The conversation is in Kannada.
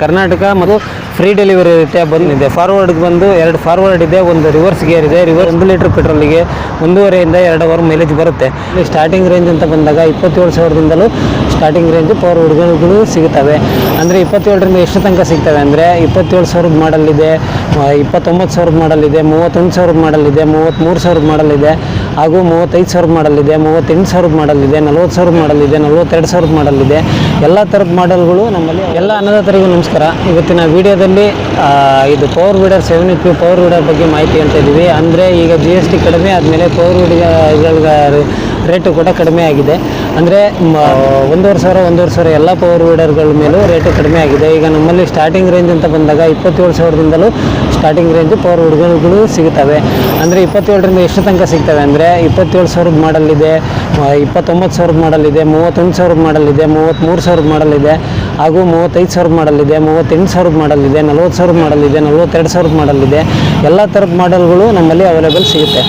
ಕರ್ನಾಟಕ ಮತ್ತು ಫ್ರೀ ಡೆಲಿವರಿ ಇರುತ್ತೆ. ಬಂದಿದೆ ಫಾರ್ವರ್ಡ್ಗೆ ಬಂದು 2 ಫಾರ್ವರ್ಡ್ ಇದೆ, ಒಂದು ರಿವರ್ಸ್ ಗೇರ್ ಇದೆ. 1 ಲೀಟ್ರ್ ಪೆಟ್ರೋಲಿಗೆ 1.5 2 ಅವರ್ ಮೈಲೇಜ್ ಬರುತ್ತೆ. ಇಲ್ಲಿ ಸ್ಟಾರ್ಟಿಂಗ್ ರೇಂಜ್ ಅಂತ ಬಂದಾಗ 27,000ದಿಂದಲೂ ಸ್ಟಾರ್ಟಿಂಗ್ ರೇಂಜ್ ಪವರ್ ವಿಡ್ಗಳು ಸಿಗುತ್ತವೆ. ಅಂದರೆ 27ರಿಂದ ಎಷ್ಟು ತನಕ ಸಿಗ್ತವೆ ಅಂದರೆ 27,000 ಮಾಡಲ್ ಇದೆ, 29,000 ಮಾಡಲ್ ಇದೆ, 31,000 ಮಾಡಲ್ ಇದೆ, 33,000 ಮಾಡಲ್ ಇದೆ, ಹಾಗೂ 35,000 ಮಾಡಲ್ ಇದೆ, 38,000 ಮಾಡಲ್ ಇದೆ, 40,000 ಮಾಡಲ್ ಇದೆ, 42,000 ಮಾಡಲ್ ಇದೆ. ಎಲ್ಲ ಥರದ ಮಾಡಲ್ಗಳು ನಮ್ಮಲ್ಲಿ. ಎಲ್ಲ ಅನ್ನದಾತರಿಗೂ ನಮಸ್ಕಾರ. ಇವತ್ತಿನ ವಿಡಿಯೋದಲ್ಲಿ ಇದು power weeder 7HP power weeder ಬಗ್ಗೆ ಮಾಹಿತಿ ಅಂತ ಇದ್ದೀವಿ. ಅಂದರೆ ಈಗ GST ಕಡಿಮೆ ಆದಮೇಲೆ ಪವರ್ ವೀಡರ್ಗಳ ರೇಟು ಕೂಡ ಕಡಿಮೆ ಆಗಿದೆ. ಅಂದರೆ 1,500 ಎಲ್ಲ ಪವರ್ ವೀಡರ್ಗಳ ಮೇಲೂ ರೇಟು ಕಡಿಮೆ ಆಗಿದೆ. ಈಗ ನಮ್ಮಲ್ಲಿ ಸ್ಟಾರ್ಟಿಂಗ್ ರೇಂಜ್ ಅಂತ ಬಂದಾಗ 27,000ದಿಂದಲೂ ಸ್ಟಾರ್ಟಿಂಗ್ ರೇಂಜ್ ಪವರ್ ವೀಡರ್ಗಳು ಸಿಗುತ್ತವೆ. ಅಂದರೆ 27ರಿಂದ ಎಷ್ಟು ತನಕ ಸಿಗ್ತವೆ ಅಂದರೆ 27,000 ಮಾಡಲ್ ಇದೆ, 29,000 ಮಾಡಲ್ ಇದೆ, 31,000 ಮಾಡಲ್ ಇದೆ, 33,000 ಮಾಡಲ್ ಇದೆ, ಹಾಗೂ 35,000 ಮಾಡಲ್ ಇದೆ, 38,000 ಮಾಡಲ್ ಇದೆ, 40,000 ಮಾಡಲ್ ಇದೆ, 42,000 ಮಾಡಲ್ ಇದೆ. ಎಲ್ಲ ಥರದ ಮಾಡಲ್ಗಳು ನಮ್ಮಲ್ಲಿ ಅವೈಲೇಬಲ್ ಸಿಗುತ್ತೆ.